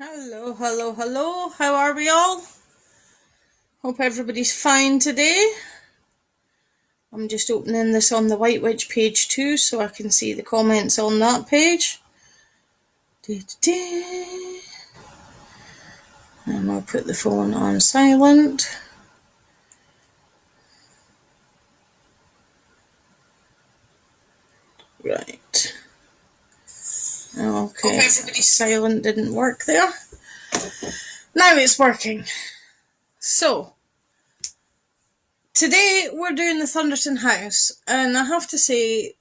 Hello, hello, hello. How are we all? Hope everybody's fine today. I'm just opening this on the White Witch page too so I can see the comments on that page. And I'll put the phone on silent. Right. Okay, silent didn't work there. Now it's working. So, today we're doing the Thunderton House, and I have to say,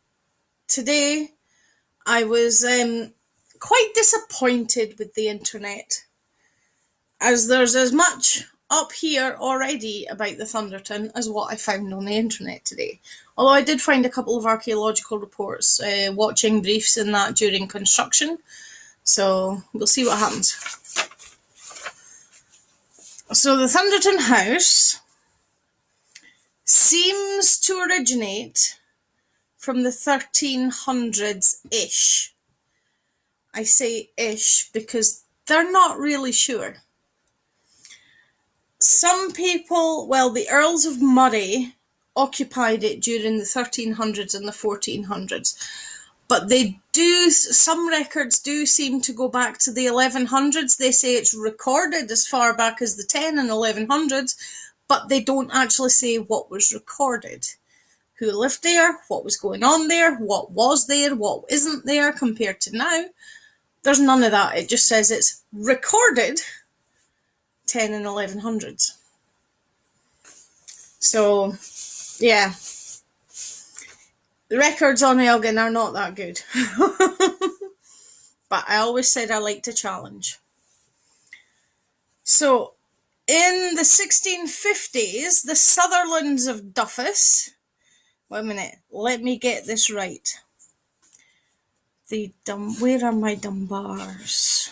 today I was quite disappointed with the internet, as there's as much up here already about the Thunderton as what I found on the internet today. Although I did find a couple of archaeological reports, watching briefs and that during construction, so we'll see what happens. So the Thunderton House seems to originate from the 1300s-ish. I say ish because they're not really sure. Some people, the Earls of Moray occupied it during the 1300s and the 1400s, but some records do seem to go back to the 1100s. They say it's recorded as far back as the 10 and 1100s, but they don't actually say what was recorded. Who lived there, what was going on there, what was there, what isn't there compared to now. There's none of that. It just says it's recorded 10 and 1100s. So, yeah. The records on Elgin are not that good. But I always said I like to challenge. So, in the 1650s, the Sutherlands of Duffus... Wait a minute, let me get this right. Where are my Dunbars?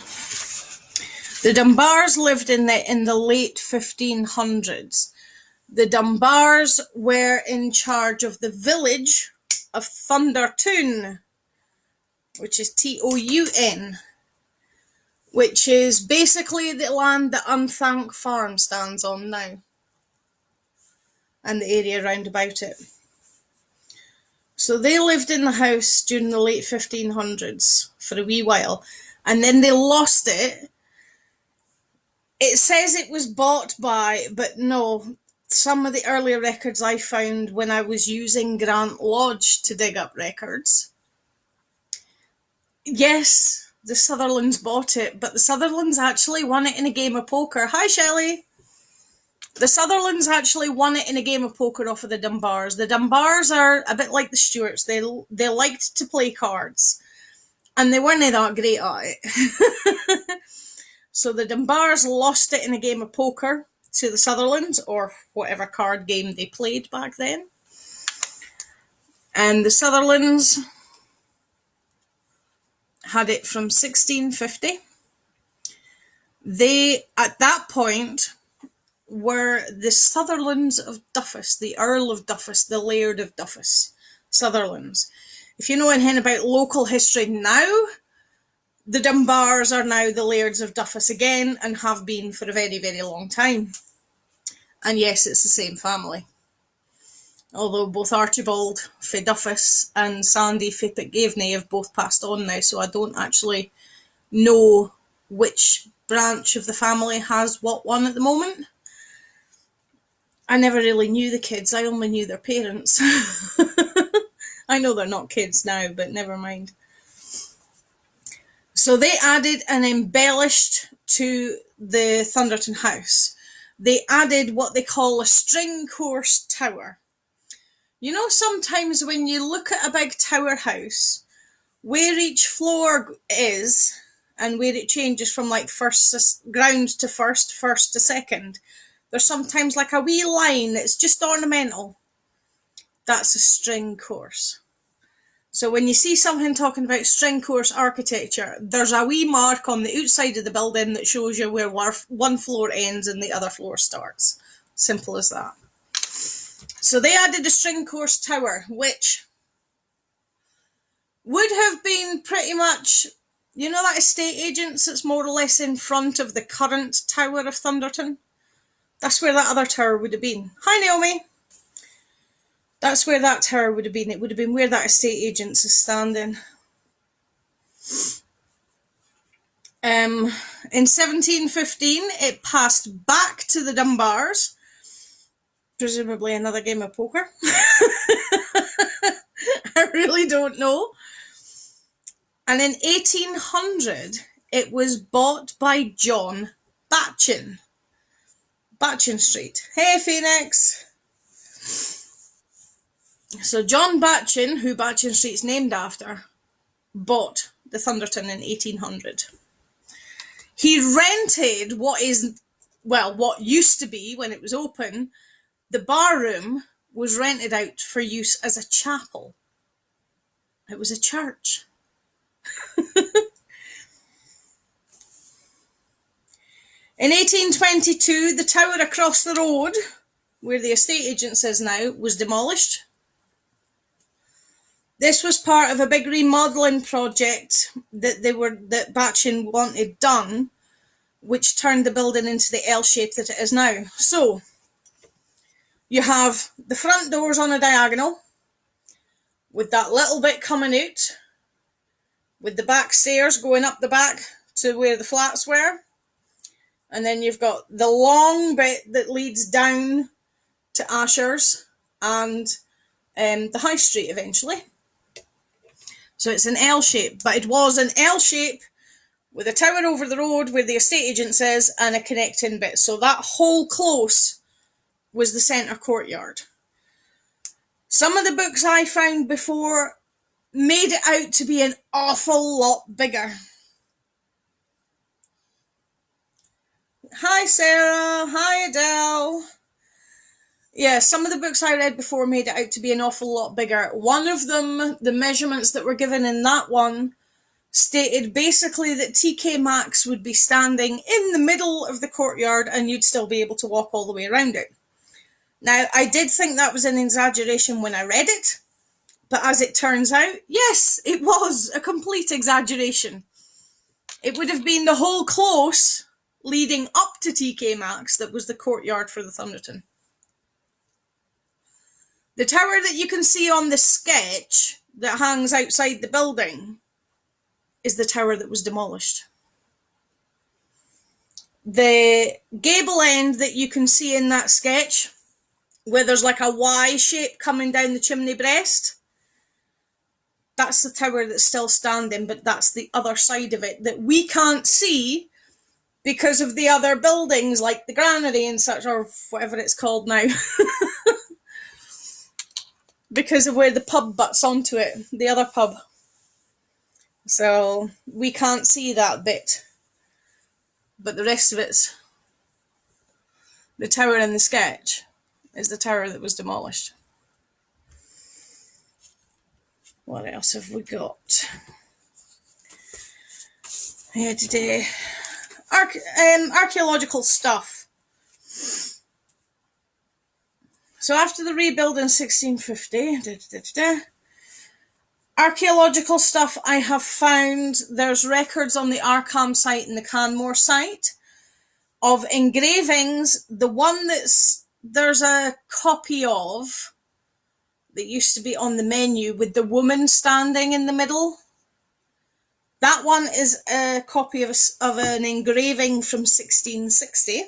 The Dunbars lived in the late 1500s. The Dunbars were in charge of the village of Thunderton, which is Toun, which is basically the land that Unthank Farm stands on now, and the area round about it. So they lived in the house during the late 1500s for a wee while, and then they lost it. It says it was bought by, but no, some of the earlier records I found when I was using Grant Lodge to dig up records. Yes, the Sutherlands bought it, but the Sutherlands actually won it in a game of poker. Hi, Shelley! The Sutherlands actually won it in a game of poker off of the Dunbars. The Dunbars are a bit like the Stuarts. They liked to play cards, and they weren't that great at it. So the Dunbars lost it in a game of poker to the Sutherlands, or whatever card game they played back then. And the Sutherlands had it from 1650. They, at that point, were the Sutherlands of Duffus, the Earl of Duffus, the Laird of Duffus, Sutherlands. If you know anything about local history now, the Dunbars are now the Lairds of Duffus again, and have been for a very, very long time. And yes, it's the same family. Although both Archibald fae Duffus and Sandy fae Pitgaveney have both passed on now, so I don't actually know which branch of the family has what one at the moment. I never really knew the kids, I only knew their parents. I know they're not kids now, but never mind. So they added and embellished to the Thunderton House. They added what they call a string course tower. You know, sometimes when you look at a big tower house, where each floor is, and where it changes from like ground to first to second, there's sometimes like a wee line that's just ornamental. That's a string course. So when you see something talking about string course architecture, there's a wee mark on the outside of the building that shows you where one floor ends and the other floor starts. Simple as that. So they added a string course tower, which would have been pretty much You know that estate agents that's more or less in front of the current Tower of Thunderton? That's where that other tower would have been. Hi, Naomi. That's where that tower would have been. It would have been where that estate agents is standing. In 1715, it passed back to the Dunbars. Presumably another game of poker. I really don't know. And in 1800, it was bought by John Batchin. Batchin Street. Hey, Phoenix! So John Batchin, who Batchin Street's named after, bought the Thunderton in 1800. He rented what used to be, when it was open, the bar room was rented out for use as a chapel. It was a church. In 1822, the tower across the road, where the estate agents is now, was demolished. This was part of a big remodelling project that Batchin wanted done, which turned the building into the L shape that it is now. So, you have the front doors on a diagonal, with that little bit coming out, with the back stairs going up the back to where the flats were. And then you've got the long bit that leads down to Asher's and the High Street eventually. So it's an L shape, but it was an L shape with a tower over the road where the estate agent is and a connecting bit. So that whole close was the centre courtyard. Some of the books I found before made it out to be an awful lot bigger. Hi Sarah, hi Adele. Yeah, some of the books I read before made it out to be an awful lot bigger. One of them, the measurements that were given in that one, stated basically that TK Maxx would be standing in the middle of the courtyard and you'd still be able to walk all the way around it. Now, I did think that was an exaggeration when I read it, but as it turns out, yes, it was a complete exaggeration. It would have been the whole close leading up to TK Maxx that was the courtyard for the Thunderton. The tower that you can see on the sketch that hangs outside the building is the tower that was demolished. The gable end that you can see in that sketch, where there's like a Y shape coming down the chimney breast, that's the tower that's still standing, but that's the other side of it that we can't see because of the other buildings like the granary and such, or whatever it's called now. Because of where the pub butts onto it, the other pub. So we can't see that bit. But the rest of it's the tower in the sketch is the tower that was demolished. What else have we got here today? Archaeological stuff. So after the rebuild in 1650, archaeological stuff I have found, there's records on the Arkham site and the Canmore site of engravings. The one there's a copy of that used to be on the menu with the woman standing in the middle. That one is a copy of an engraving from 1660.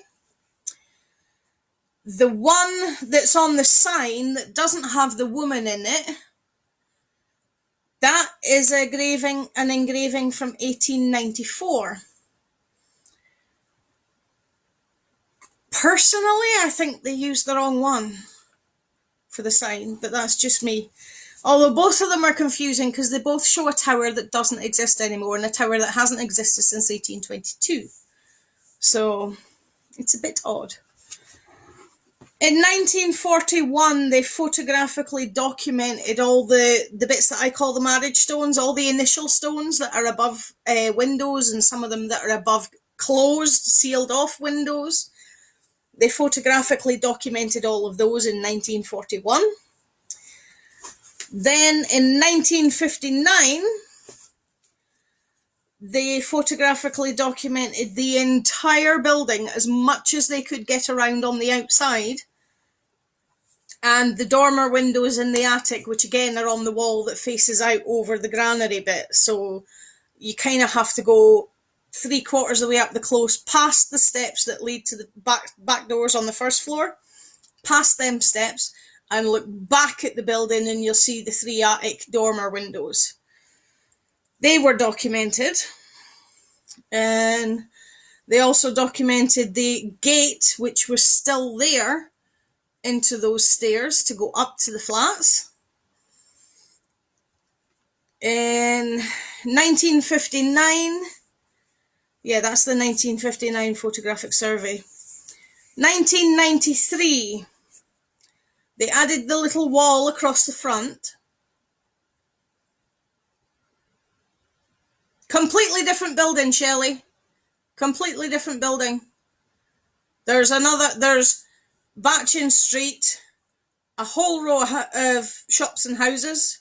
The one that's on the sign that doesn't have the woman in it, that is an engraving from 1894. Personally, I think they used the wrong one for the sign, but that's just me. Although both of them are confusing because they both show a tower that doesn't exist anymore and a tower that hasn't existed since 1822. So it's a bit odd. In 1941, they photographically documented all the bits that I call the marriage stones, all the initial stones that are above windows and some of them that are above closed, sealed off windows. They photographically documented all of those in 1941. Then in 1959, They photographically documented the entire building as much as they could get around on the outside, and the dormer windows in the attic, which again are on the wall that faces out over the granary bit. So you kind of have to go 3/4 of the way up the close, past the steps that lead to the back doors on the first floor, past them steps, and look back at the building, and you'll see the 3 attic dormer windows. They were documented, and they also documented the gate, which was still there, into those stairs to go up to the flats. In 1959, yeah, that's the 1959 photographic survey. 1993, they added the little wall across the front. Completely different building, Shelley. Completely different building. There's Batchin Street, a whole row of shops and houses.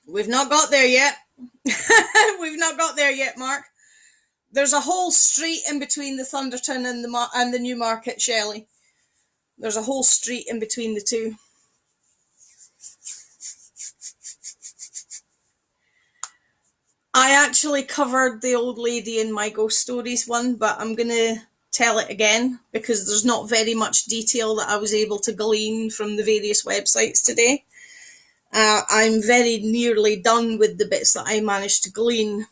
We've not got there yet. We've not got there yet, Mark. There's a whole street in between the Thunderton and the New Market, Shelley. There's a whole street in between the two. I actually covered the old lady in my ghost stories one, but I'm going to tell it again because there's not very much detail that I was able to glean from the various websites today. I'm very nearly done with the bits that I managed to glean.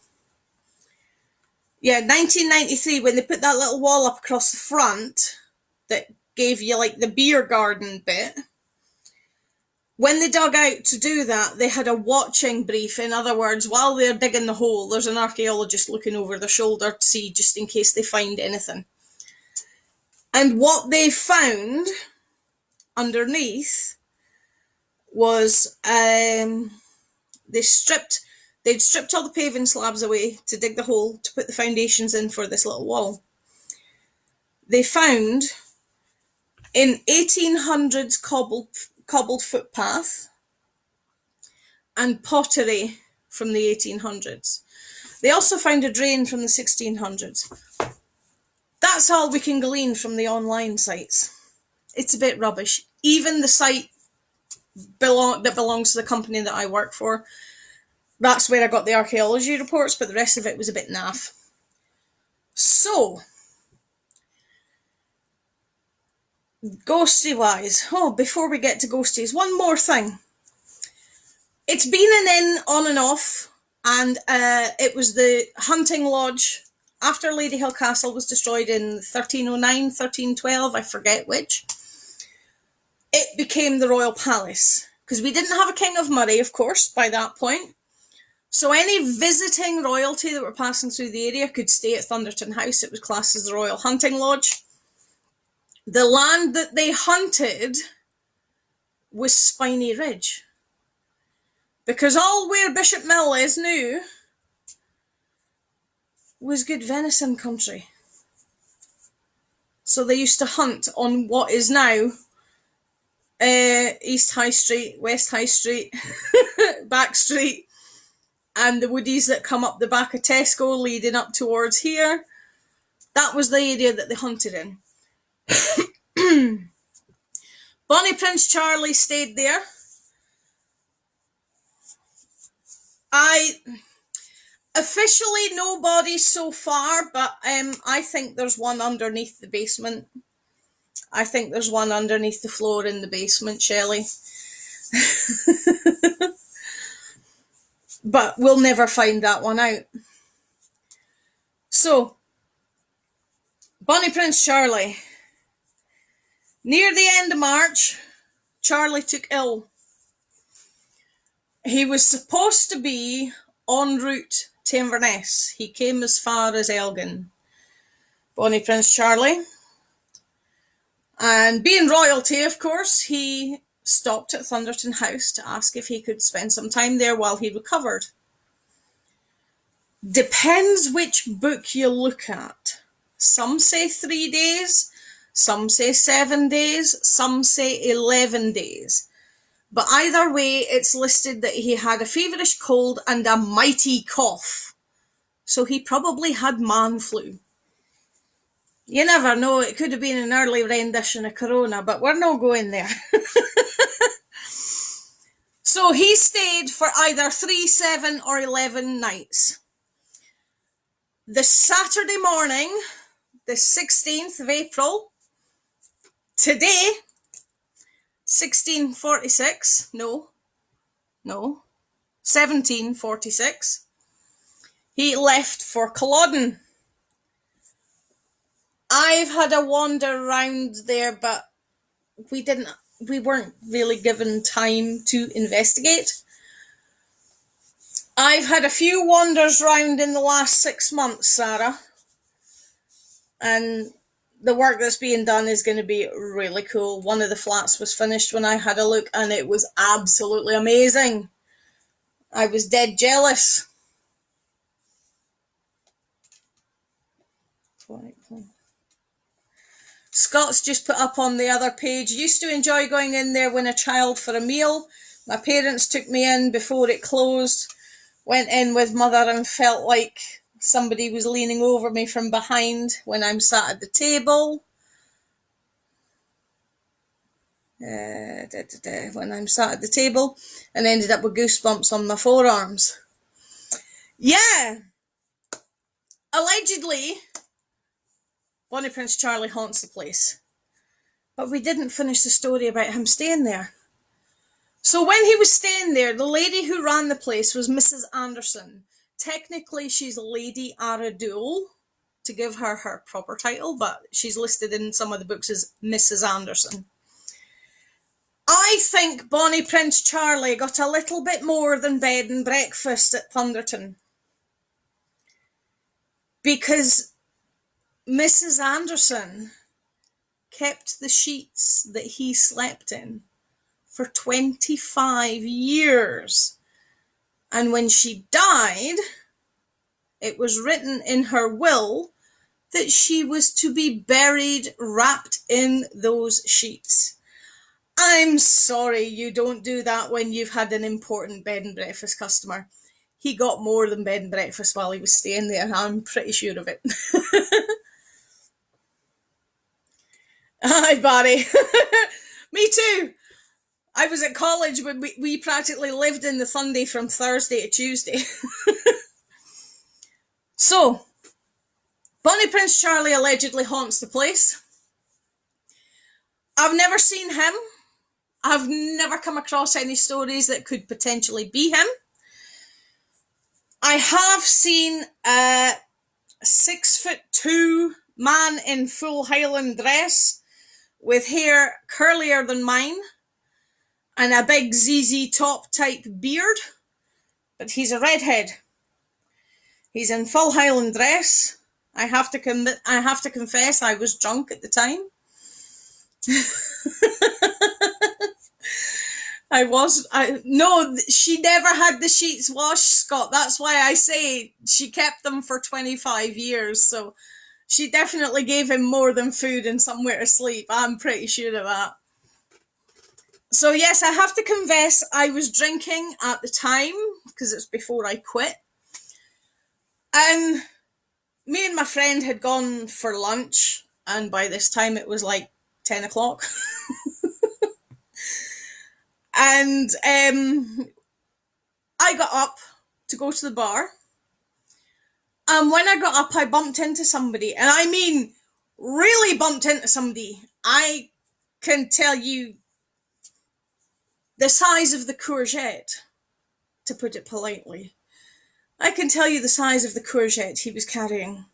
Yeah, 1993, when they put that little wall up across the front that gave you like the beer garden bit, when they dug out to do that, they had a watching brief. In other words, while they're digging the hole, there's an archaeologist looking over their shoulder to see just in case they find anything. And what they found underneath was they'd stripped all the paving slabs away to dig the hole to put the foundations in for this little wall. They found in 1800s cobbled footpath and pottery from the 1800s. They also found a drain from the 1600s. That's all we can glean from the online sites. It's a bit rubbish. Even the site that belongs to the company that I work for, that's where I got the archaeology reports, but the rest of it was a bit naff. So, ghosty wise, before we get to ghosties, one more thing. It's been an in on and off, and it was the hunting lodge after Lady Hill Castle was destroyed in 1309, 1312, I forget which. It became the Royal Palace, because we didn't have a King of Moray, of course, by that point. So any visiting royalty that were passing through the area could stay at Thunderton House. It was classed as the Royal Hunting Lodge. The land that they hunted was Spiny Ridge, because all where Bishop Mill is now was good venison country. So they used to hunt on what is now East High Street, West High Street, Back Street, and the woodies that come up the back of Tesco leading up towards here. That was the area that they hunted in. Bonnie Prince Charlie stayed there. Officially no bodies so far, but I think there's one underneath the basement. I think there's one underneath the floor in the basement, Shelley. But we'll never find that one out. So, Bonnie Prince Charlie. Near the end of March, Charlie took ill. He was supposed to be en route to Inverness. He came as far as Elgin. Bonnie Prince Charlie. And being royalty, of course, he stopped at Thunderton House to ask if he could spend some time there while he recovered. Depends which book you look at. Some say 3 days, some say 7 days, some say 11 days. But either way, it's listed that he had a feverish cold and a mighty cough. So he probably had man flu. You never know, it could have been an early rendition of Corona, but we're not going there. So he stayed for either 3, 7 or 11 nights. The Saturday morning, the 16th of April, today, 1746, he left for Culloden. I've had a wander around there, but we weren't really given time to investigate. I've had a few wanders round in the last 6 months, Sarah, and the work that's being done is going to be really cool. One of the flats was finished when I had a look, and it was absolutely amazing. I was dead jealous. Scott's just put up on the other page, used to enjoy going in there when a child for a meal. My parents took me in before it closed. Went in with mother and felt like somebody was leaning over me from behind when I'm sat at the table. When I'm sat at the table, and ended up with goosebumps on my forearms. Yeah! Allegedly, Bonnie Prince Charlie haunts the place. But we didn't finish the story about him staying there. So when he was staying there, the lady who ran the place was Mrs. Anderson. Technically, she's Lady Arundel, to give her her proper title, but she's listed in some of the books as Mrs. Anderson. I think Bonnie Prince Charlie got a little bit more than bed and breakfast at Thunderton. Because Mrs. Anderson kept the sheets that he slept in for 25 years. And when she died, it was written in her will that she was to be buried wrapped in those sheets. I'm sorry you don't do that when you've had an important bed and breakfast customer. He got more than bed and breakfast while he was staying there. I'm pretty sure of it. Hi, Barry. Me too. I was at college when we practically lived in the Sunday from Thursday to Tuesday. So, Bonnie Prince Charlie allegedly haunts the place. I've never seen him. I've never come across any stories that could potentially be him. I have seen a 6'2" man in full Highland dress with hair curlier than mine and a big ZZ Top type beard, but he's a redhead. He's in full Highland dress. I have to confess I was drunk at the time. No, she never had the sheets washed, Scott. That's why I say she kept them for 25 years. So she definitely gave him more than food and somewhere to sleep. I'm pretty sure of that. So yes, I have to confess I was drinking at the time because it's before I quit. And me and my friend had gone for lunch, and by this time it was like 10 o'clock. And I got up to go to the bar. And when I got up, I bumped into somebody. And I mean, really bumped into somebody. I can tell you the size of the courgette, to put it politely. I can tell you the size of the courgette he was carrying.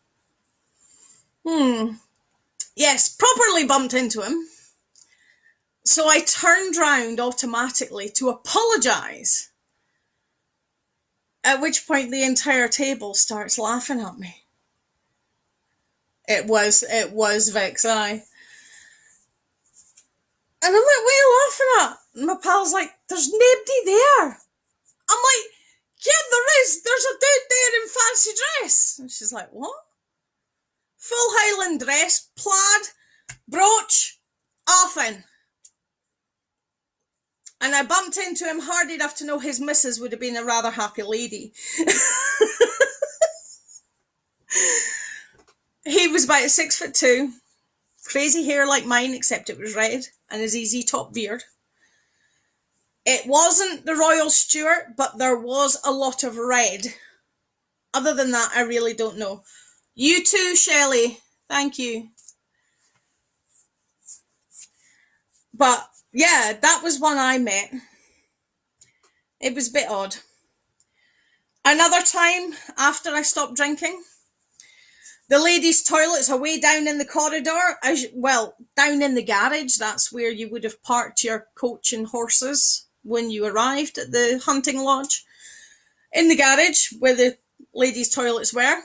Yes, properly bumped into him. So I turned round automatically to apologise, at which point the entire table starts laughing at me. It was Vexi. And I'm like, what are you laughing at? And my pal's like, there's nobody there. I'm like, yeah, there is. There's a dude there in fancy dress. And she's like, what? Full Highland dress, plaid, brooch, often. And I bumped into him hard enough to know his missus would have been a rather happy lady. He was about 6'2", crazy hair like mine, except it was red, and his easy top beard. It wasn't the Royal Stuart, but there was a lot of red. Other than that, I really don't know. You too, Shelley. Thank you. But yeah, that was one I met. It was a bit odd. Another time, after I stopped drinking, the ladies' toilets are way down in the corridor. Down in the garage. That's where you would have parked your coach and horses when you arrived at the hunting lodge. In the garage, where the ladies' toilets were.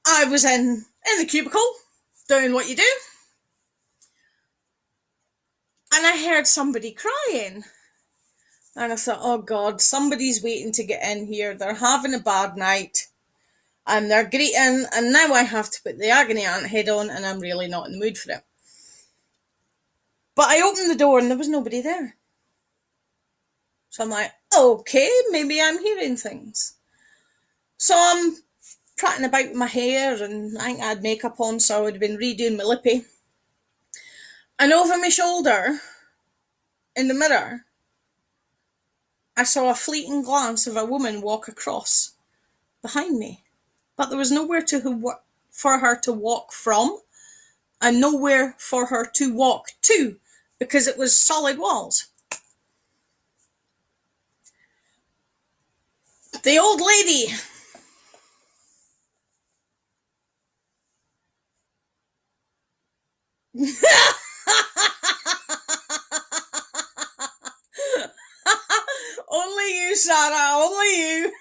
I was in the cubicle, doing what you do. And I heard somebody crying. And I thought, oh God, somebody's waiting to get in here. They're having a bad night. And they're greeting. And now I have to put the agony aunt head on. And I'm really not in the mood for it. But I opened the door and there was nobody there. So I'm like, okay, maybe I'm hearing things. So I'm prattling about with my hair. And I think I had makeup on, so I would have been redoing my lippy. And over my shoulder, in the mirror, I saw a fleeting glance of a woman walk across behind me. But there was nowhere for her to walk from, and nowhere for her to walk to, because it was solid walls. The old lady. Only you, Sarah, only you.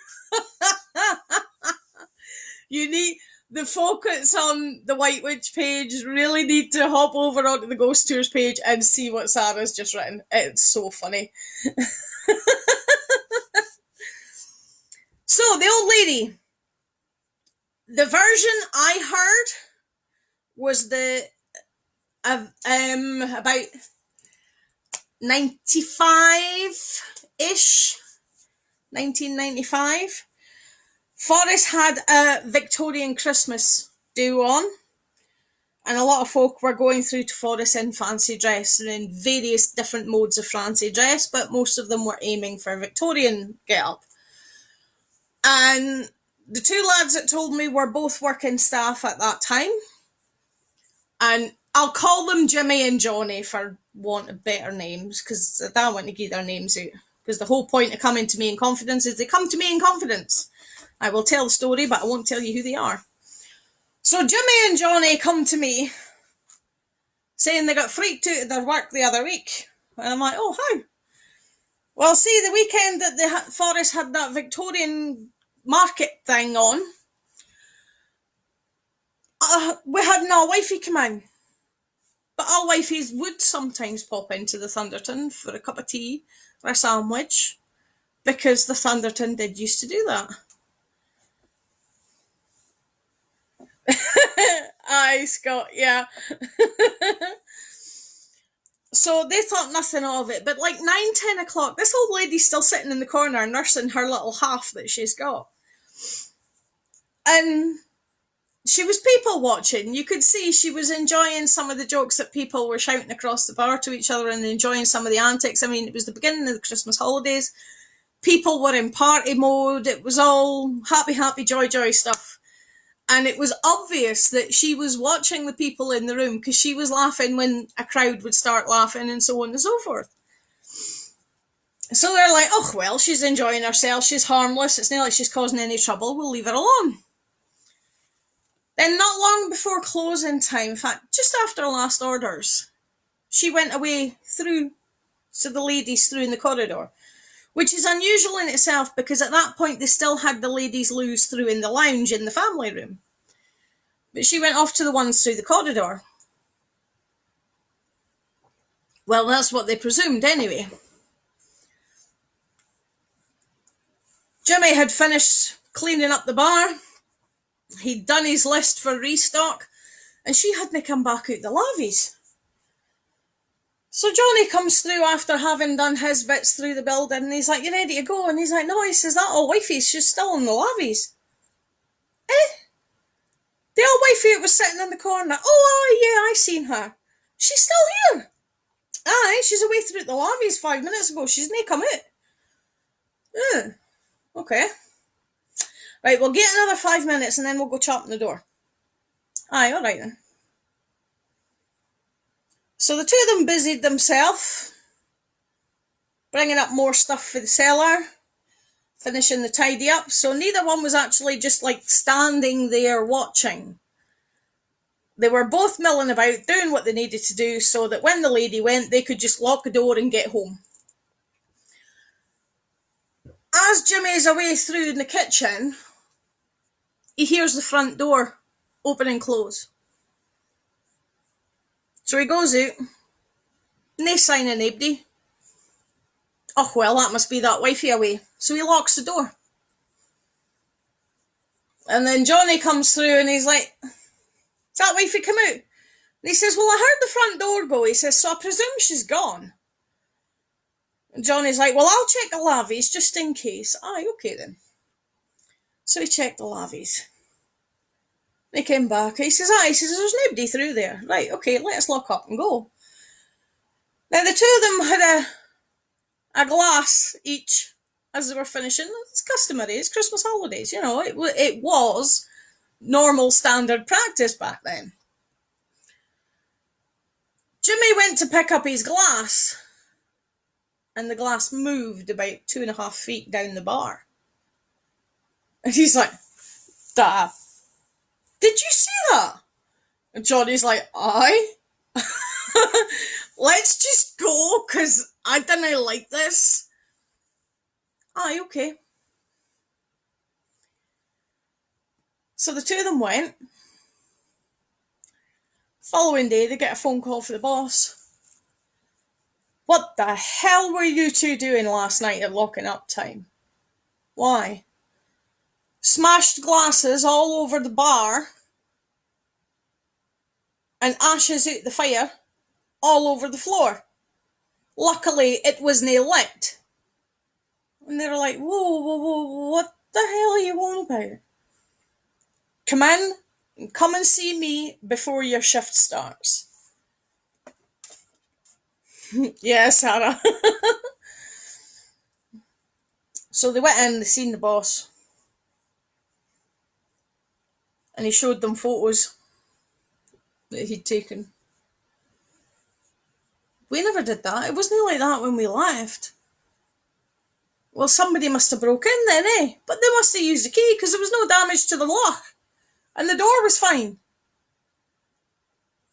You need the focus on the White Witch page. Really need to hop over onto the Ghost Tours page and see what Sarah's just written. It's so funny. So the old lady. The version I heard was about 95-ish, 1995. Forrest had a Victorian Christmas do on, and a lot of folk were going through to Forrest in fancy dress and in various different modes of fancy dress, but most of them were aiming for Victorian get-up. And the two lads that told me were both working staff at that time, and I'll call them Jimmy and Johnny for want of better names, because I don't want to give their names out, because the whole point of coming to me in confidence is they come to me in confidence. I will tell the story, but I won't tell you who they are. So Jimmy and Johnny come to me saying they got freaked out at their work the other week. And I'm like, oh, how? Well, see, the weekend that the Forest had that Victorian market thing on, we had an all-wifey come in. But all-wifeys would sometimes pop into the Thunderton for a cup of tea or a sandwich, because the Thunderton did used to do that. Aye, Scott, yeah. So they thought nothing of it, but like 9-10 o'clock, this old lady's still sitting in the corner nursing her little half that she's got. And she was people watching. You could see she was enjoying some of the jokes that people were shouting across the bar to each other, and enjoying some of the antics. I mean, it was the beginning of the Christmas holidays. People were in party mode. It was all happy, happy, joy, joy stuff. And it was obvious that she was watching the people in the room, because she was laughing when a crowd would start laughing, and so on and so forth. So they're like, oh, well, she's enjoying herself. She's harmless. It's not like she's causing any trouble. We'll leave her alone. Then not long before closing time, in fact, just after last orders, she went away through to the ladies through in the corridor, which is unusual in itself, because at that point they still had the ladies' loos through in the lounge in the family room. But she went off to the ones through the corridor. Well, that's what they presumed anyway. Jimmy had finished cleaning up the bar. He'd done his list for restock, and she hadn't come back out the lavies. So Johnny comes through after having done his bits through the building, and he's like, "You ready to go?" And he's like, "No," he says, "that old wifey, she's still in the lavies." Eh? The old wifey that was sitting in the corner. Oh, yeah, I seen her. She's still here. Aye, she's away through the lavies 5 minutes ago. She's nae come out. Okay. Right, we'll get another 5 minutes and then we'll go chopping the door. Aye, alright then. So the two of them busied themselves, bringing up more stuff for the cellar, finishing the tidy up. So neither one was actually just like standing there watching. They were both milling about, doing what they needed to do so that when the lady went, they could just lock the door and get home. As Jimmy's away through in the kitchen, he hears the front door open and close. So he goes out, no sign of anybody. Oh, well, that must be that wifey away. So he locks the door. And then Johnny comes through and he's like, "That wifey come out?" And he says, "Well, I heard the front door go." He says, "So I presume she's gone." And Johnny's like, "Well, I'll check the lavies just in case." Aye, okay then. So he checked the lavies. He came back. He says, "Aye," he says, "there's nobody through there." Right, okay, let us lock up and go. Now the two of them had a glass each as they were finishing. It's customary, it's Christmas holidays, you know, it was normal standard practice back then. Jimmy went to pick up his glass, and the glass moved about 2.5 feet down the bar. And he's like, "Dad, did you see that?" And Johnny's like, "Aye." "Let's just go, because I didn't like this." Aye, okay. So the two of them went. Following day, they get a phone call for the boss. "What the hell were you two doing last night at locking up time?" "Why?" "Smashed glasses all over the bar and ashes out the fire all over the floor. Luckily, it was nae lit." And they were like, whoa, what the hell are you on about?" "Come in and come and see me before your shift starts." Yeah, Sarah. So they went in, they seen the boss, and he showed them photos that he'd taken. "We never did that. It wasn't like that when we left." "Well, somebody must have broke in then, eh? But they must have used the key, because there was no damage to the lock. And the door was fine."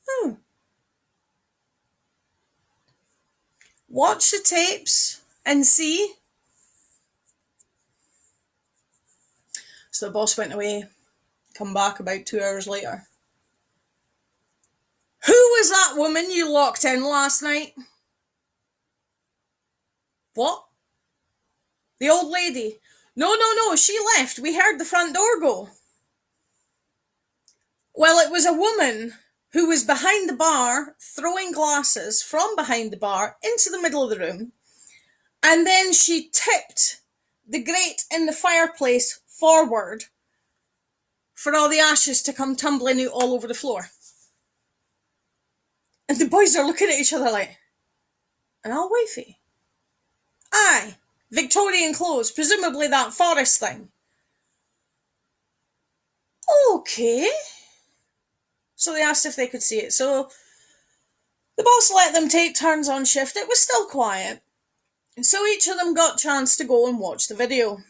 "Oh. Watch the tapes and see." So the boss went away, come back about 2 hours later. "Who was that woman you locked in last night?" "What? The old lady?" No, she left. We heard the front door go." "Well, it was a woman who was behind the bar throwing glasses from behind the bar into the middle of the room, and then she tipped the grate in the fireplace forward for all the ashes to come tumbling out all over the floor." And the boys are looking at each other like, "An old wifey?" "Aye, Victorian clothes, presumably that forest thing." "Okay." So they asked if they could see it. So the boss let them take turns on shift. It was still quiet. And so each of them got a chance to go and watch the video.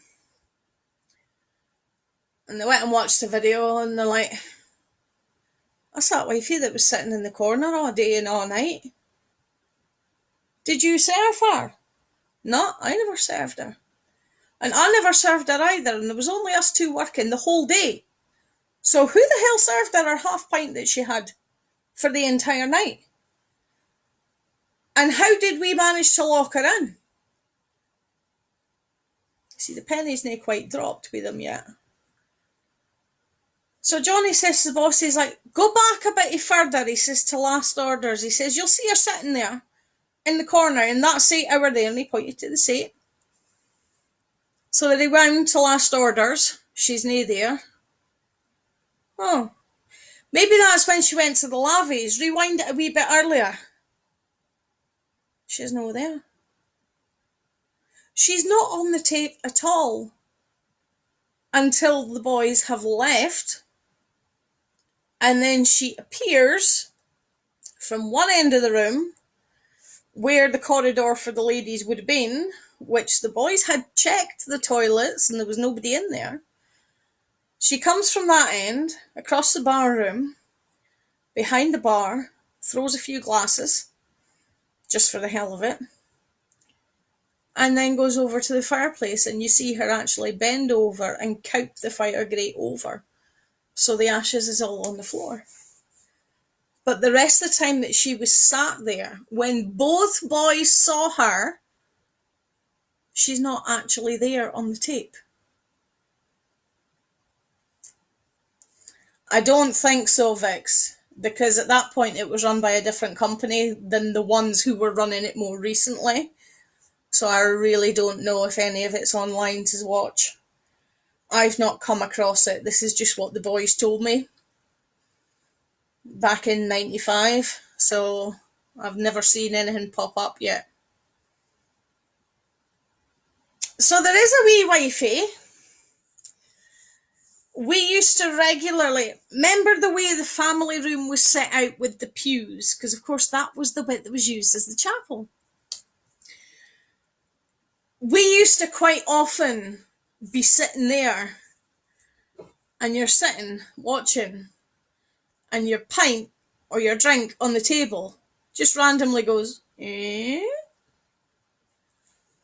And they went and watched the video, and they're like, "That's that wifey that was sitting in the corner all day and all night. Did you serve her?" "No, I never served her." "And I never served her either, and there was only us two working the whole day. So who the hell served her half pint that she had for the entire night? And how did we manage to lock her in?" See, the penny's nae quite dropped with them yet. So Johnny says to the boss, he's like, "Go back a bit further," he says, "to last orders." He says, "You'll see her sitting there. in the corner, in that seat over there, and he pointed to the seat. So they round to last orders. She's nae there. Oh, maybe that's when she went to the lavies. Rewind it a wee bit earlier. She's no there. She's not on the tape at all until the boys have left. And then she appears from one end of the room where the corridor for the ladies would have been, which the boys had checked the toilets and there was nobody in there. She comes from that end, across the bar room, behind the bar, throws a few glasses, just for the hell of it, and then goes over to the fireplace, and you see her actually bend over and couch the fire grate over, so the ashes is all on the floor. But the rest of the time that she was sat there, when both boys saw her, she's not actually there on the tape. I don't think so, Vix, because at that point it was run by a different company than the ones who were running it more recently. So I really don't know if any of it's online to watch. I've not come across it. This is just what the boys told me back in 95. So I've never seen anything pop up yet. So there is a wee wifey. We used to regularly, remember the way the family room was set out with the pews? Because of course that was the bit that was used as the chapel. We used to quite often be sitting there, and you're sitting, watching, and your pint or your drink on the table just randomly goes, eh?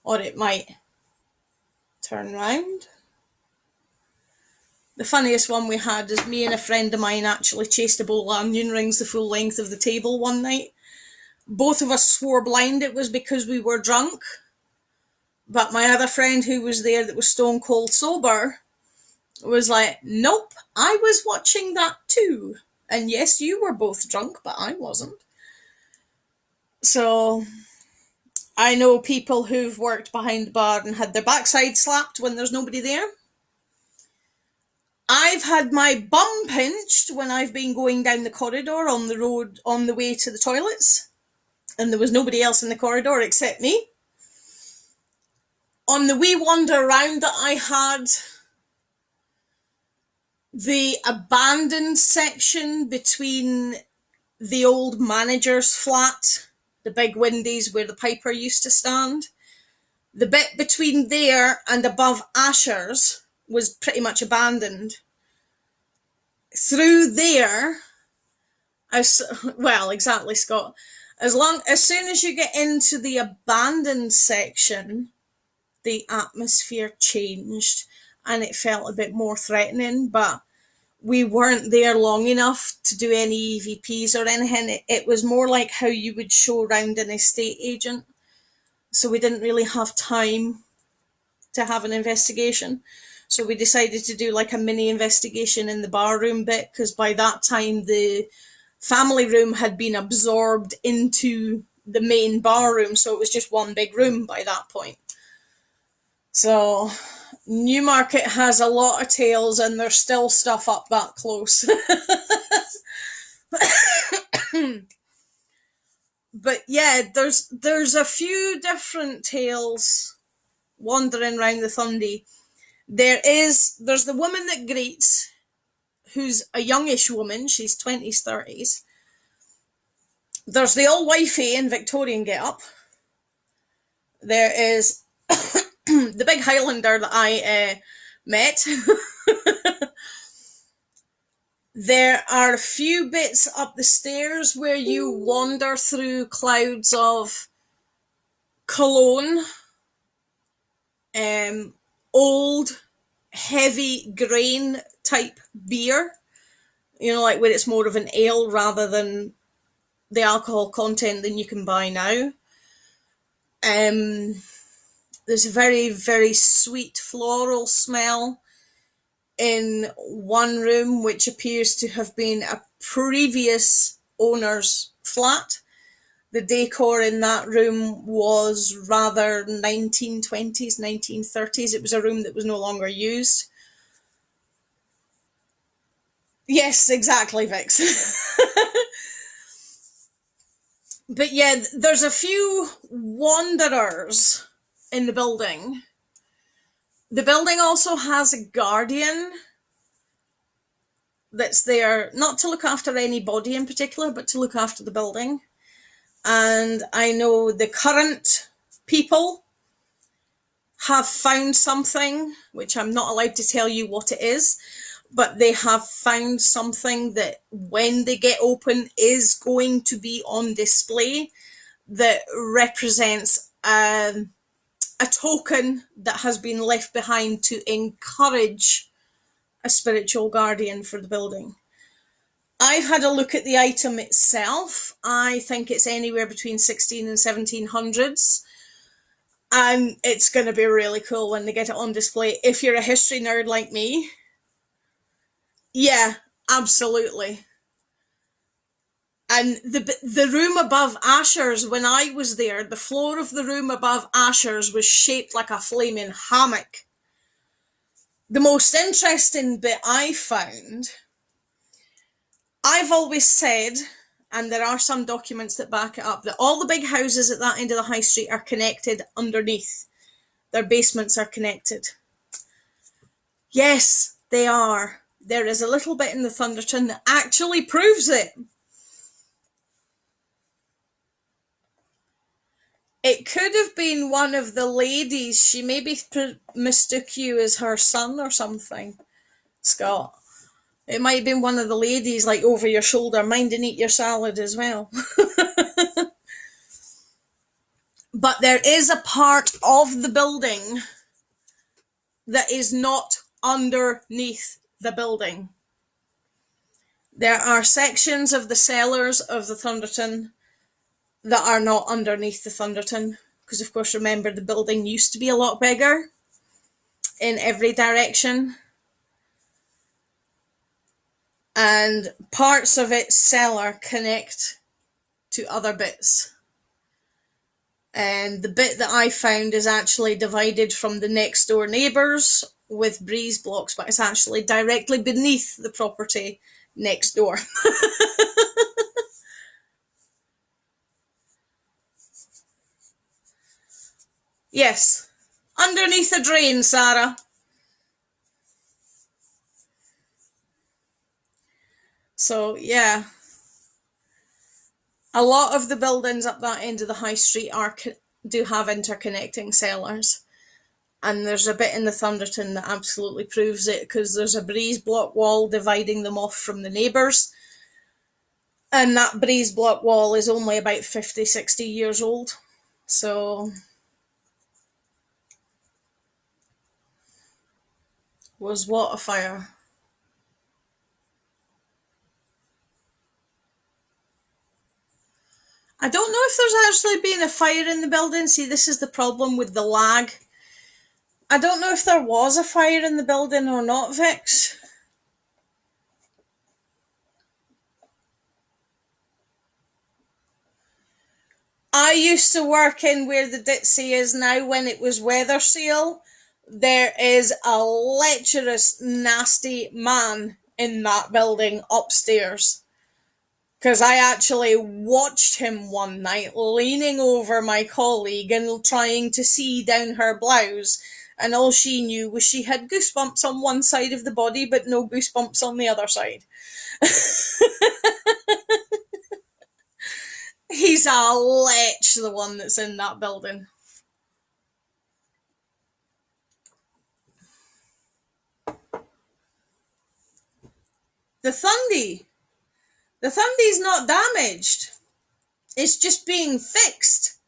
Or it might turn round. The funniest one we had is me and a friend of mine actually chased a bowl of onion rings the full length of the table one night. Both of us swore blind it was because we were drunk, but my other friend who was there that was stone cold sober was like, nope, I was watching that too. And yes, you were both drunk, but I wasn't. So I know people who've worked behind the bar and had their backside slapped when there's nobody there. I've had my bum pinched when I've been going down the corridor on the road on the way to the toilets, and there was nobody else in the corridor except me. On the wee wander around that I had, the abandoned section between the old manager's flat, the big windies where the piper used to stand, the bit between there and above Asher's was pretty much abandoned. Through there, well, exactly, Scott. As soon as you get into the abandoned section, the atmosphere changed and it felt a bit more threatening, but we weren't there long enough to do any EVPs or anything. It was more like how you would show around an estate agent. So we didn't really have time to have an investigation. So we decided to do like a mini investigation in the bar room bit, because by that time the family room had been absorbed into the main bar room. So it was just one big room by that point. So Newmarket has a lot of tales and there's still stuff up that close. But yeah, there's a few different tales wandering around the Thundy. There's the woman that greets, who's a youngish woman, she's 20s, 30s. There's the old wifey in Victorian get-up. There is the big Highlander that I met. There are a few bits up the stairs where you wander through clouds of cologne, old, heavy grain type beer, like where it's more of an ale rather than the alcohol content than you can buy now. There's a very, very sweet floral smell in one room, which appears to have been a previous owner's flat. The decor in that room was rather 1920s, 1930s. It was a room that was no longer used. Yes, exactly, Vix. But yeah, there's a few wanderers in the building. The building also has a guardian that's there not to look after anybody in particular, but to look after the building. And I know the current people have found something, which I'm not allowed to tell you what it is, but they have found something that when they get open is going to be on display that represents a token that has been left behind to encourage a spiritual guardian for the building. I've had a look at the item itself. I think it's anywhere between 16 and 1700s. And it's going to be really cool when they get it on display. If you're a history nerd like me, yeah, absolutely. And the room above Asher's, when I was there, the floor of the room above Asher's was shaped like a flaming hammock. The most interesting bit I found, I've always said, and there are some documents that back it up, that all the big houses at that end of the high street are connected underneath. Their basements are connected. Yes, they are. There is a little bit in the Thunderton that actually proves it. It could have been one of the ladies. She maybe mistook you as her son or something, Scott. It might have been one of the ladies, like over your shoulder, mind and eat your salad as well. But there is a part of the building that is not underneath the building. There are sections of the cellars of the Thunderton that are not underneath the Thunderton. Because, of course, remember, the building used to be a lot bigger in every direction. And parts of its cellar connect to other bits. And the bit that I found is actually divided from the next door neighbours with breeze blocks, but it's actually directly beneath the property next door. Yes, underneath the drain, Sarah. So, yeah. A lot of the buildings up that end of the high street do have interconnecting cellars. And there's a bit in the Thunderton that absolutely proves it, because there's a breeze block wall dividing them off from the neighbours. And that breeze block wall is only about 50, 60 years old. So, was what a fire. I don't know if there's actually been a fire in the building. See, this is the problem with the lag. I don't know if there was a fire in the building or not, Vix. I used to work in where the Ditzy is now when it was Weather Seal. There is a lecherous, nasty man in that building upstairs. Because I actually watched him one night leaning over my colleague and trying to see down her blouse, and all she knew was she had goosebumps on one side of the body but no goosebumps on the other side. He's a lech, the one that's in that building. The Thundy. The Thundy's not damaged. It's just being fixed.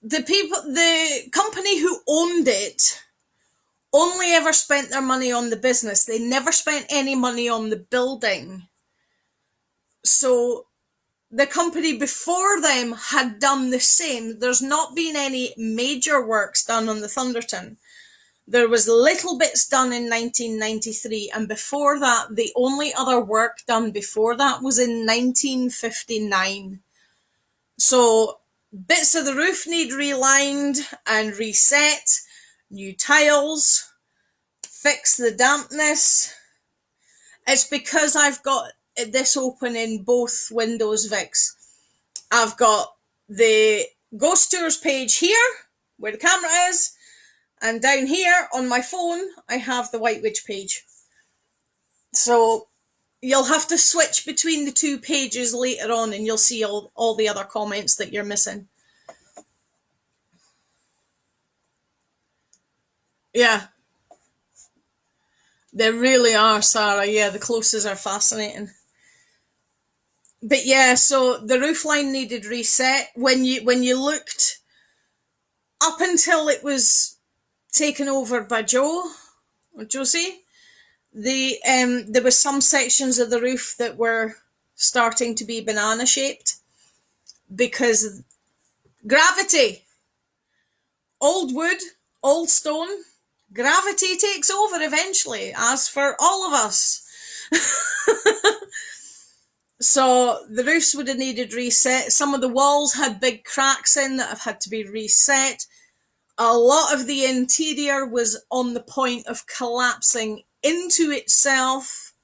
The company who owned it only ever spent their money on the business. They never spent any money on the building. So the company before them had done the same. There's not been any major works done on the Thunderton. There was little bits done in 1993, and before that, the only other work done before that was in 1959. So bits of the roof need relined and reset, new tiles, fix the dampness. It's because I've got this open in both windows, Vix. I've got the Ghost Tours page here, where the camera is, and down here on my phone, I have the White Witch page. So you'll have to switch between the two pages later on, and you'll see all the other comments that you're missing. Yeah. They really are, Sarah. Yeah, the closes are fascinating. But yeah, so the roof line needed reset. When you looked up until it was taken over by Josie, there were some sections of the roof that were starting to be banana shaped because gravity, old wood, old stone, gravity takes over eventually, as for all of us. So the roofs would have needed reset. Some of the walls had big cracks in that have had to be reset. A lot of the interior was on the point of collapsing into itself.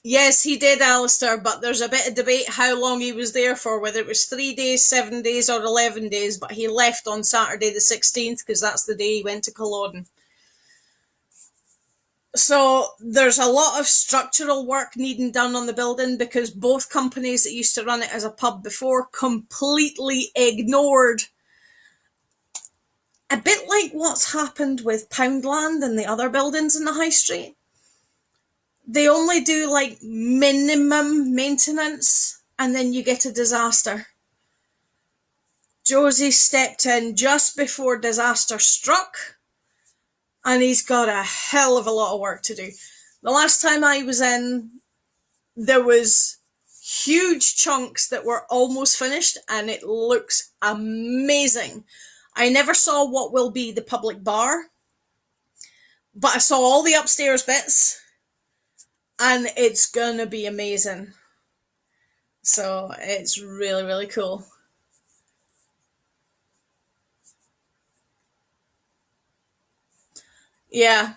Yes, he did, Alistair, but there's a bit of debate how long he was there for, whether it was 3 days, 7 days, or 11 days, but he left on Saturday the 16th because that's the day he went to Culloden. So there's a lot of structural work needing done on the building because both companies that used to run it as a pub before completely ignored, a bit like what's happened with Poundland and the other buildings in the high street. They only do like minimum maintenance and then you get a disaster. Josie stepped in just before disaster struck and he's got a hell of a lot of work to do. The last time I was in, there was huge chunks that were almost finished and it looks amazing. I never saw what will be the public bar, but I saw all the upstairs bits and it's gonna be amazing. So it's really, really cool. Yeah.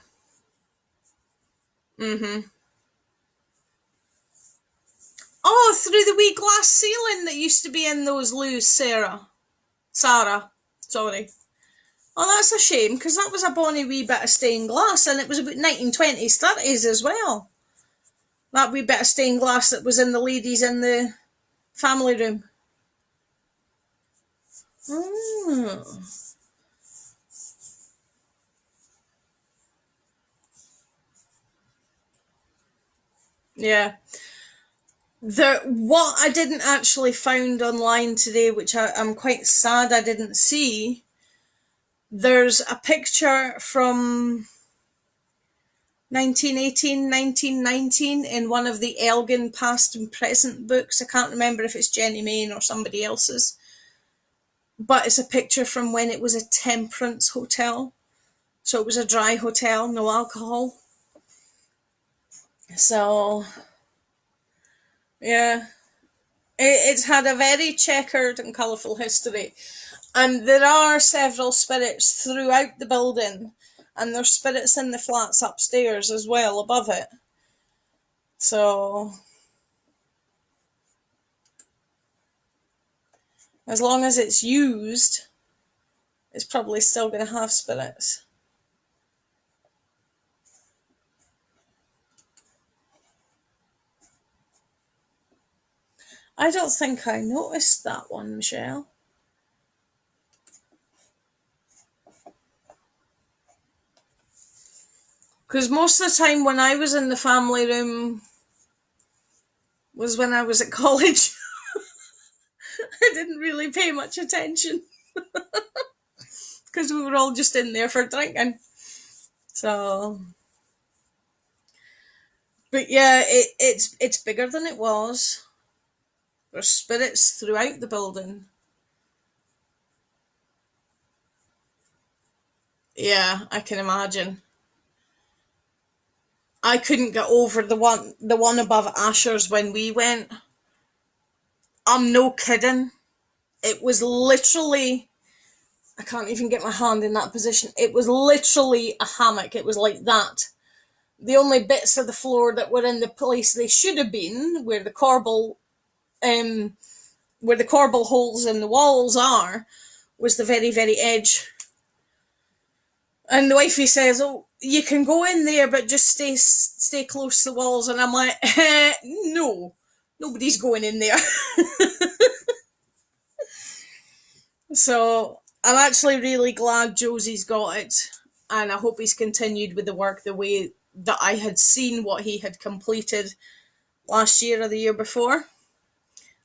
Mm-hmm. Oh, through the wee glass ceiling that used to be in those loos, Sarah. Sorry. Oh, that's a shame, because that was a bonny wee bit of stained glass, and it was about 1920s, 30s as well. That wee bit of stained glass that was in the ladies in the family room. Mm. Yeah. What I didn't actually find online today, which I'm quite sad I didn't see, there's a picture from 1918, 1919 in one of the Elgin past and present books. I can't remember if it's Jenny Main or somebody else's, but it's a picture from when it was a temperance hotel. So it was a dry hotel, no alcohol. So, yeah, it's had a very checkered and colourful history. And there are several spirits throughout the building, and there's spirits in the flats upstairs as well, above it. So, as long as it's used, it's probably still going to have spirits. I don't think I noticed that one, Michelle. Because most of the time when I was in the family room was when I was at college. I didn't really pay much attention because we were all just in there for drinking. So, but yeah, it's bigger than it was. There's spirits throughout the building. Yeah, I can imagine. I couldn't get over the one above Asher's when we went. I'm no kidding. It was literally, I can't even get my hand in that position. It was literally a hammock. It was like that. The only bits of the floor that were in the place they should have been, where the corbel holes in the walls are, was the very, very edge. And the wifey says, "Oh, you can go in there, but just stay close to the walls." And I'm like, no, nobody's going in there. So I'm actually really glad Josie's got it, and I hope he's continued with the work the way that I had seen what he had completed last year or the year before.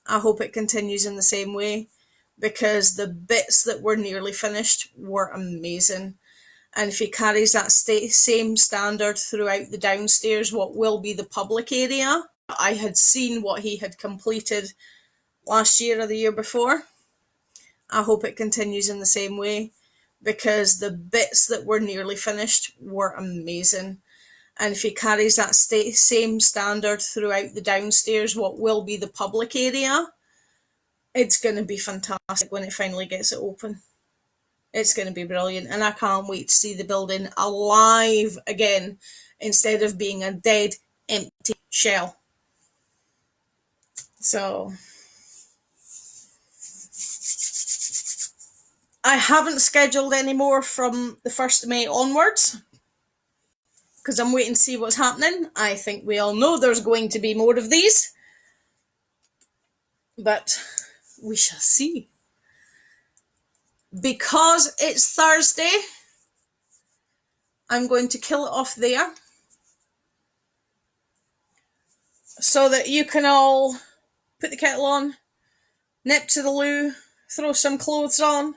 I hope it continues in the same way, because the bits that were nearly finished were amazing. And if he carries that same standard throughout the downstairs, what will be the public area, I had seen what he had completed last year or the year before. I hope it continues in the same way, because the bits that were nearly finished were amazing. And if he carries that same standard throughout the downstairs, what will be the public area, it's going to be fantastic when it finally gets it open. It's going to be brilliant, and I can't wait to see the building alive again instead of being a dead, empty shell. So I haven't scheduled any more from the 1st of May onwards, because I'm waiting to see what's happening. I think we all know there's going to be more of these, but we shall see. Because it's Thursday, I'm going to kill it off there, so that you can all put the kettle on, nip to the loo, throw some clothes on,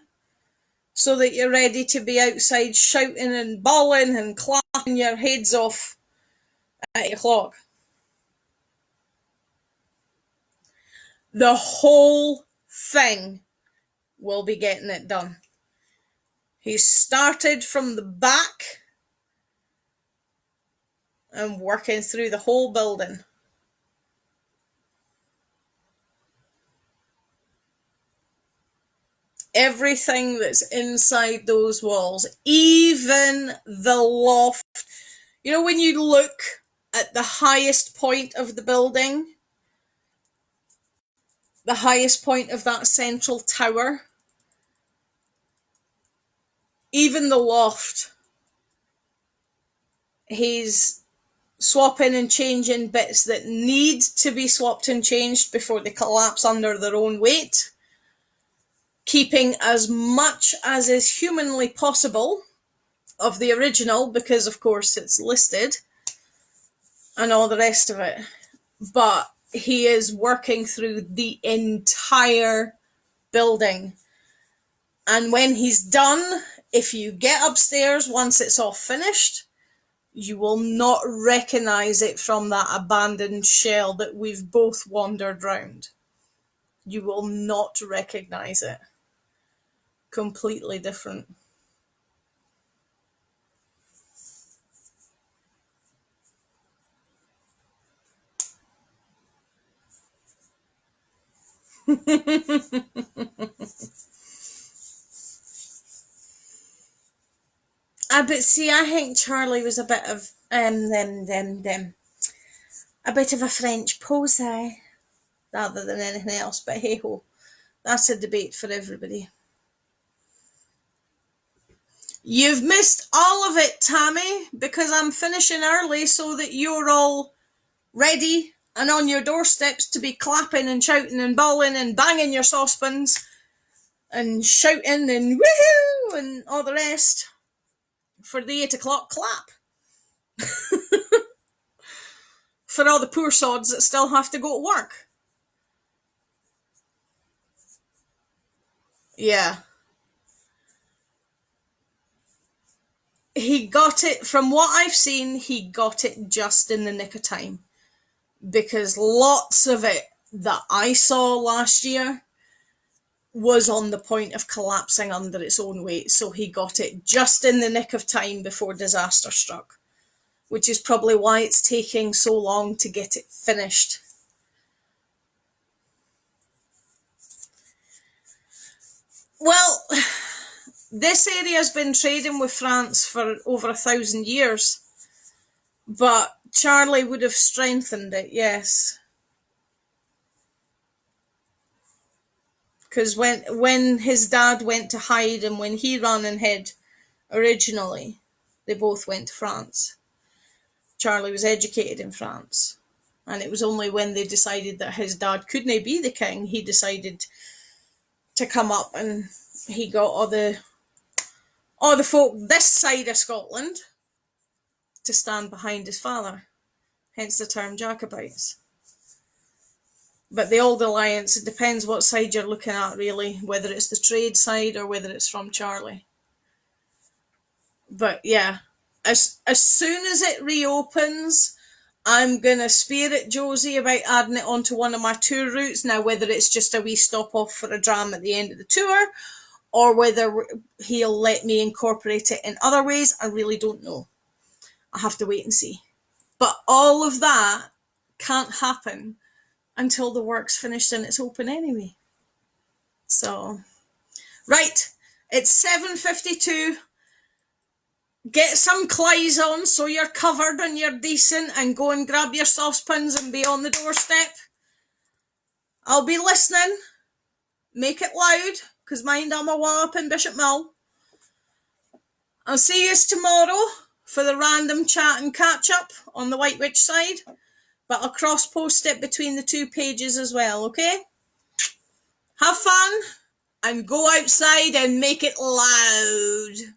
so that you're ready to be outside shouting and bawling and clapping your heads off at 8 o'clock. The whole thing will be getting it done. He started from the back and working through the whole building. Everything that's inside those walls, even the loft. You know, when you look at the highest point of the building, the highest point of that central tower, even the loft, he's swapping and changing bits that need to be swapped and changed before they collapse under their own weight, keeping as much as is humanly possible of the original, because of course it's listed, and all the rest of it. But he is working through the entire building. And when he's done, if you get upstairs once it's all finished, you will not recognise it from that abandoned shell that we've both wandered round. You will not recognise it. Completely different. But see, I think Charlie was a bit of a bit of a French poser rather than anything else. But hey ho, that's a debate for everybody. You've missed all of it, Tammy, because I'm finishing early so that you're all ready and on your doorsteps to be clapping and shouting and bawling and banging your saucepans and shouting and woohoo and all the rest for the 8 o'clock clap. For all the poor sods that still have to go to work. Yeah. He got it, from what I've seen, he got it just in the nick of time. Because lots of it that I saw last year was on the point of collapsing under its own weight. So he got it just in the nick of time before disaster struck. Which is probably why it's taking so long to get it finished. Well, this area has been trading with France for over 1,000 years, but Charlie would have strengthened it, yes. Because when his dad went to hide and when he ran and hid originally, they both went to France. Charlie was educated in France. And it was only when they decided that his dad couldn't be the king, he decided to come up, and he got all the folk this side of Scotland to stand behind his father. Hence the term Jacobites. But the Old Alliance, it depends what side you're looking at, really, whether it's the trade side or whether it's from Charlie. But yeah, as soon as it reopens, I'm going to spirit Josie about adding it onto one of my tour routes. Now, whether it's just a wee stop off for a dram at the end of the tour, or whether he'll let me incorporate it in other ways, I really don't know. I have to wait and see. But all of that can't happen until the work's finished and it's open anyway. So, right, it's 7:52. Get some clothes on so you're covered and you're decent, and go and grab your saucepans and be on the doorstep. I'll be listening. Make it loud, because mind I'm a wallop in Bishop Mill. I'll see you tomorrow for the random chat and catch up on the White Witch side, but I'll cross post it between the two pages as well, okay? Have fun and go outside and make it loud.